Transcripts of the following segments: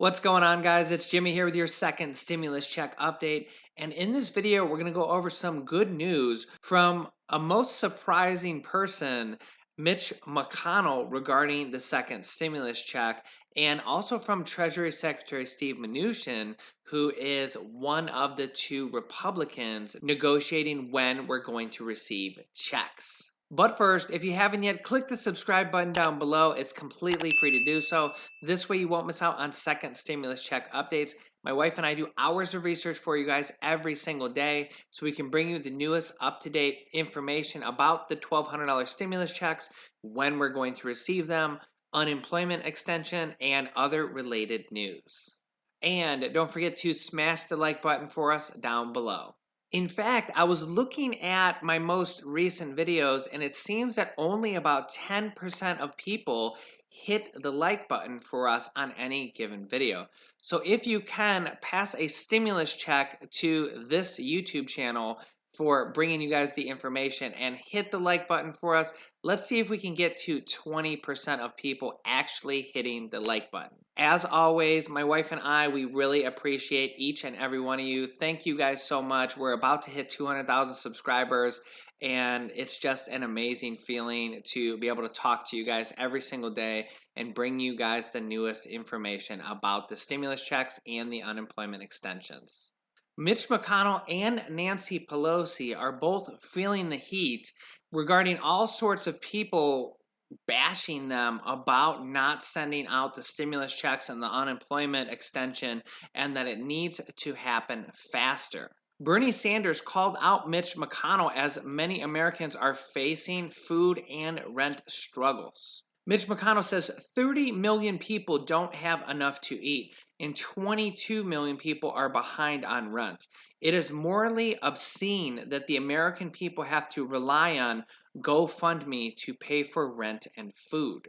What's going on, guys? It's Jimmy here with your second stimulus check update. And in this video, we're going to go over some good news from a most surprising person, Mitch McConnell, regarding the second stimulus check, and also from Treasury Secretary Steve Mnuchin, who is one of the two Republicans negotiating when we're going to receive checks. But first, if you haven't yet, click the subscribe button down below. It's completely free to do so. This way you won't miss out on second stimulus check updates. My wife and I do hours of research for you guys every single day so we can bring you the newest up-to-date information about the $1,200 stimulus checks, when we're going to receive them, unemployment extension, and other related news. And don't forget to smash the like button for us down below. In fact, I was looking at my most recent videos and it seems that only about 10% of people hit the like button for us on any given video. So if you can, pass a stimulus check to this YouTube channel for bringing you guys the information and hit the like button for us. Let's see if we can get to 20% of people actually hitting the like button. As always, my wife and I, we really appreciate each and every one of you. Thank you guys so much. We're about to hit 200,000 subscribers, and it's just an amazing feeling to be able to talk to you guys every single day and bring you guys the newest information about the stimulus checks and the unemployment extensions. Mitch McConnell and Nancy Pelosi are both feeling the heat regarding all sorts of people bashing them about not sending out the stimulus checks and the unemployment extension, and that it needs to happen faster. Bernie Sanders called out Mitch McConnell as many Americans are facing food and rent struggles. Mitch McConnell says 30 million people don't have enough to eat and 22 million people are behind on rent. It is morally obscene that the American people have to rely on GoFundMe to pay for rent and food.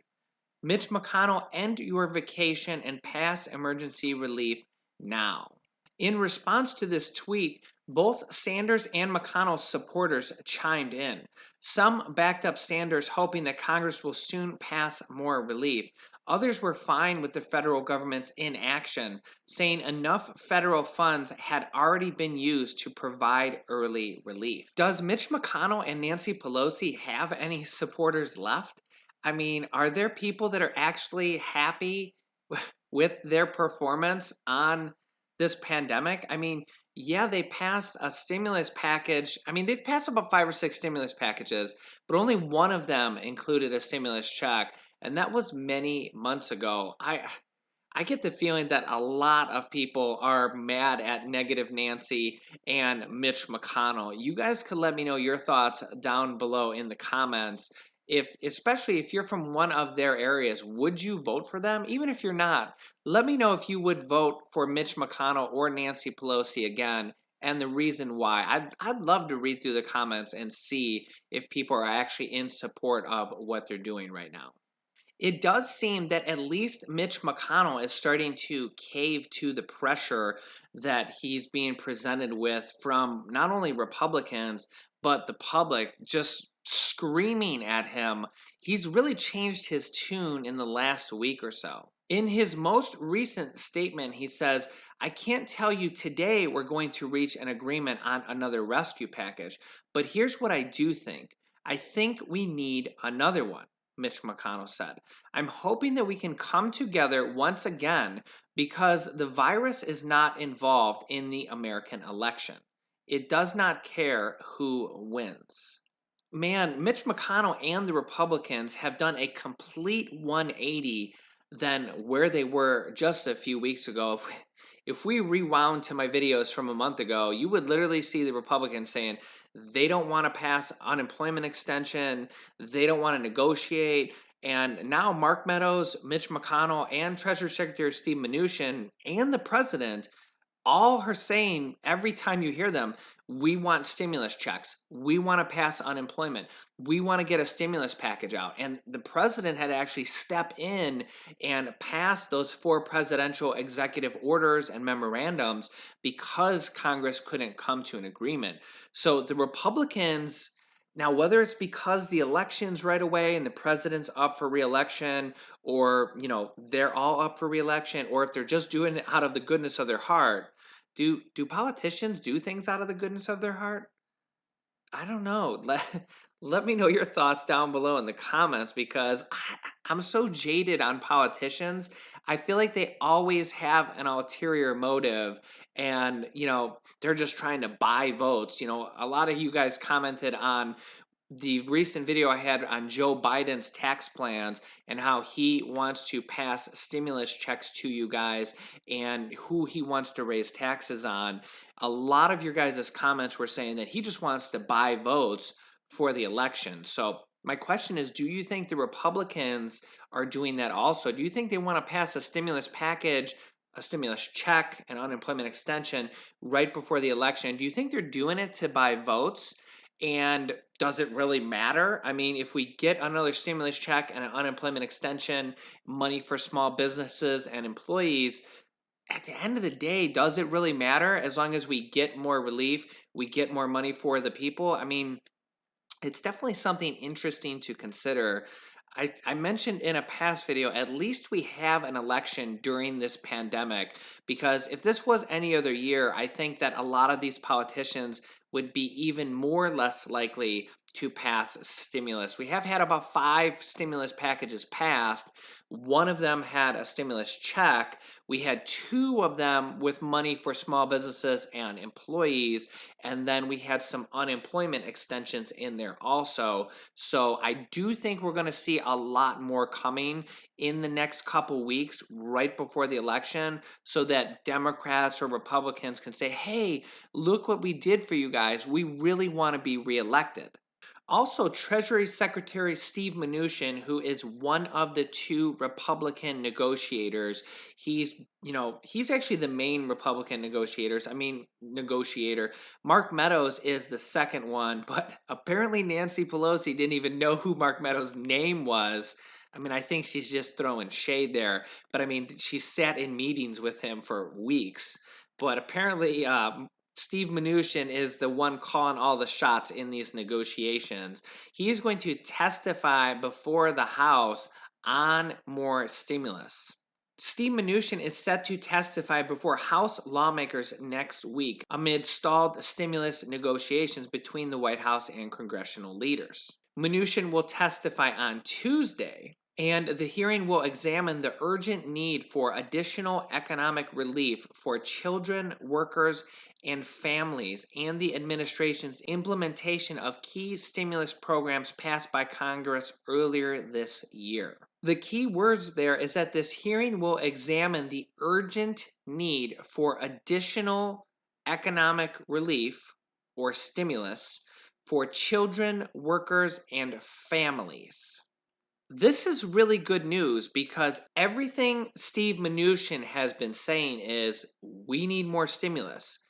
Mitch McConnell, end your vacation and pass emergency relief now. In response to this tweet, both Sanders and McConnell supporters chimed in. Some backed up Sanders, hoping that Congress will soon pass more relief. Others were fine with the federal government's inaction, saying enough federal funds had already been used to provide early relief. Does Mitch McConnell and Nancy Pelosi have any supporters left? I mean, are there people that are actually happy with their performance on this pandemic? I mean, yeah, they passed a stimulus package. I mean, they've passed about 5 or 6 stimulus packages, but only one of them included a stimulus check, and that was many months ago. I get the feeling that a lot of people are mad at negative Nancy and Mitch McConnell. You guys could let me know your thoughts down below in the comments. Especially if you're from one of their areas, would you vote for them? Even if you're not, let me know if you would vote for Mitch McConnell or Nancy Pelosi again, and the reason why. I'd love to read through the comments and see if people are actually in support of what they're doing right now. It does seem that at least Mitch McConnell is starting to cave to the pressure that he's being presented with from not only Republicans, but the public just screaming at him. He's really changed his tune in the last week or so. In his most recent statement, he says, "I can't tell you today we're going to reach an agreement on another rescue package, but here's what I do think. I think we need another one." Mitch McConnell said. "I'm hoping that we can come together once again because the virus is not involved in the American election. It does not care who wins." Man, Mitch McConnell and the Republicans have done a complete 180 than where they were just a few weeks ago. If we rewound to my videos from a month ago, you would literally see the Republicans saying they don't want to pass unemployment extension, they don't want to negotiate, and now Mark Meadows, Mitch McConnell, and Treasury Secretary Steve Mnuchin, and the president all are saying every time you hear them, we want stimulus checks. We want to pass unemployment. We want to get a stimulus package out. And the president had to actually step in and pass those 4 presidential executive orders and memorandums because Congress couldn't come to an agreement. So the Republicans, Now, whether it's because the election's right away and the president's up for reelection, or they're all up for reelection, or if they're just doing it out of the goodness of their heart, do politicians do things out of the goodness of their heart? I don't know. Let me know your thoughts down below in the comments because I'm so jaded on politicians. I feel like they always have an ulterior motive and, they're just trying to buy votes. A lot of you guys commented on the recent video I had on Joe Biden's tax plans and how he wants to pass stimulus checks to you guys and who he wants to raise taxes on. A lot of your guys' comments were saying that he just wants to buy votes for the election. So, my question is, do you think the Republicans are doing that also? Do you think they want to pass a stimulus package, a stimulus check, an unemployment extension right before the election? Do you think they're doing it to buy votes? And does it really matter? I mean, if we get another stimulus check and an unemployment extension, money for small businesses and employees, at the end of the day, does it really matter as long as we get more relief, we get more money for the people? I mean, it's definitely something interesting to consider. I mentioned in a past video, at least we have an election during this pandemic, because if this was any other year, I think that a lot of these politicians would be even more or less likely to pass stimulus. We have had about 5 stimulus packages passed. One of them had a stimulus check. We had 2 of them with money for small businesses and employees. And then we had some unemployment extensions in there also. So I do think we're going to see a lot more coming in the next couple weeks right before the election so that Democrats or Republicans can say, hey, look what we did for you guys. We really want to be reelected. Also, Treasury Secretary Steve Mnuchin, who is one of the 2 Republican negotiators, he's actually the main Republican negotiator. Mark Meadows is the second one, but apparently Nancy Pelosi didn't even know who Mark Meadows' name was. I mean, I think she's just throwing shade there, but I mean, she sat in meetings with him for weeks. But apparently, Steve Mnuchin is the one calling all the shots in these negotiations. He is going to testify before the House on more stimulus. Steve Mnuchin is set to testify before House lawmakers next week amid stalled stimulus negotiations between the White House and congressional leaders. Mnuchin will testify on Tuesday, and the hearing will examine the urgent need for additional economic relief for children, workers, and families, and the administration's implementation of key stimulus programs passed by Congress earlier this year. The key words there is that this hearing will examine the urgent need for additional economic relief or stimulus for children, workers, and families. This is really good news because everything Steve Mnuchin has been saying is we need more stimulus.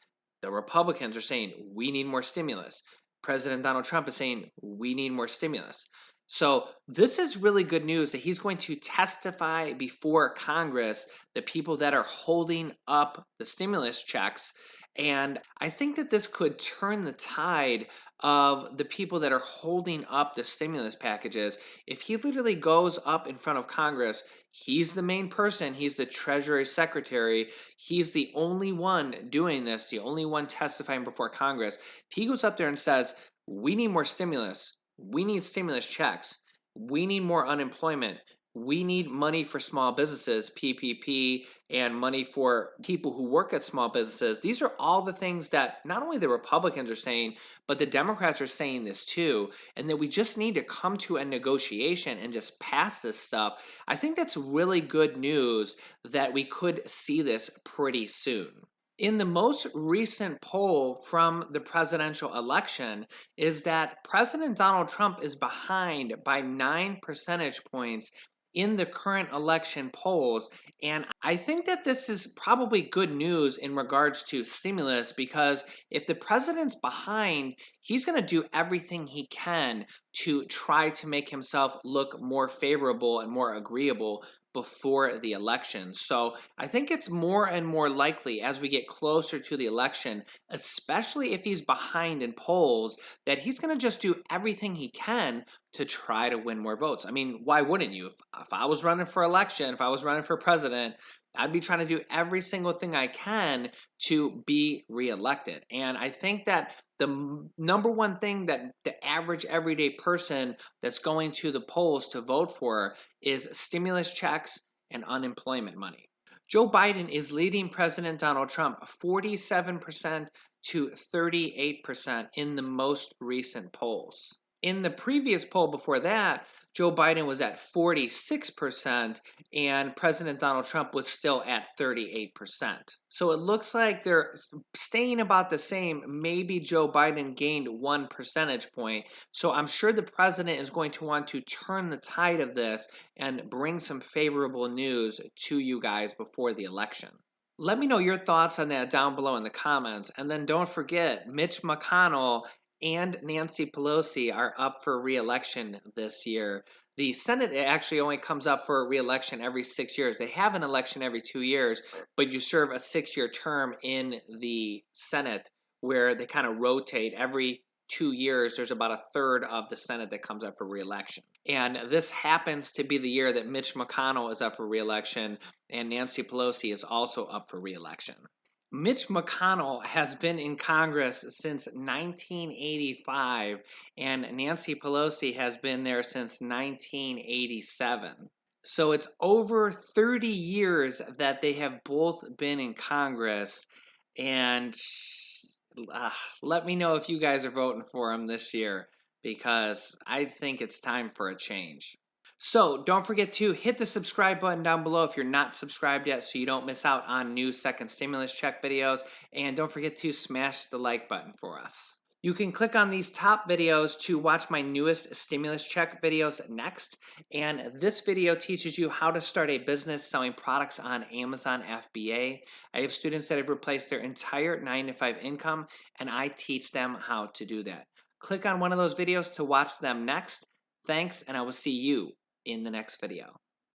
The Republicans are saying we need more stimulus. President Donald Trump is saying we need more stimulus. So, this is really good news that he's going to testify before Congress, the people that are holding up the stimulus checks. And I think that this could turn the tide of the people that are holding up the stimulus packages. If he literally goes up in front of Congress, he's the main person, he's the Treasury Secretary, he's the only one doing this, the only one testifying before Congress. If he goes up there and says, we need more stimulus, we need stimulus checks, we need more unemployment, we need money for small businesses, PPP, and money for people who work at small businesses. These are all the things that not only the Republicans are saying, but the Democrats are saying this too, and that we just need to come to a negotiation and just pass this stuff. I think that's really good news that we could see this pretty soon. In the most recent poll from the presidential election is that President Donald Trump is behind by 9 percentage points in the current election polls. And I think that this is probably good news in regards to stimulus because if the president's behind, he's going to do everything he can to try to make himself look more favorable and more agreeable before the election. So I think it's more and more likely as we get closer to the election, especially if he's behind in polls, that he's going to just do everything he can to try to win more votes. I mean, why wouldn't you? If I was running for election, if I was running for president, I'd be trying to do every single thing I can to be reelected. And I think that the number one thing that the average everyday person that's going to the polls to vote for is stimulus checks and unemployment money. Joe Biden is leading President Donald Trump 47% to 38% in the most recent polls. In the previous poll before that, Joe Biden was at 46% and President Donald Trump was still at 38%. So it looks like they're staying about the same. Maybe Joe Biden gained 1 percentage point. So I'm sure the president is going to want to turn the tide of this and bring some favorable news to you guys before the election. Let me know your thoughts on that down below in the comments. And then don't forget, Mitch McConnell and Nancy Pelosi are up for re-election this year. The Senate actually only comes up for re-election every 6 years. They have an election every 2 years, but you serve a 6-year term in the Senate where they kind of rotate every 2 years. There's about a third of the Senate that comes up for re-election. And this happens to be the year that Mitch McConnell is up for re-election and Nancy Pelosi is also up for re-election. Mitch McConnell has been in Congress since 1985, and Nancy Pelosi has been there since 1987. So it's over 30 years that they have both been in Congress, and let me know if you guys are voting for him this year, because I think it's time for a change. So don't forget to hit the subscribe button down below if you're not subscribed yet so you don't miss out on new second stimulus check videos. And don't forget to smash the like button for us. You can click on these top videos to watch my newest stimulus check videos next. And this video teaches you how to start a business selling products on Amazon FBA. I have students that have replaced their entire 9-to-5 income, and I teach them how to do that. Click on one of those videos to watch them next. Thanks, and I will see you in the next video.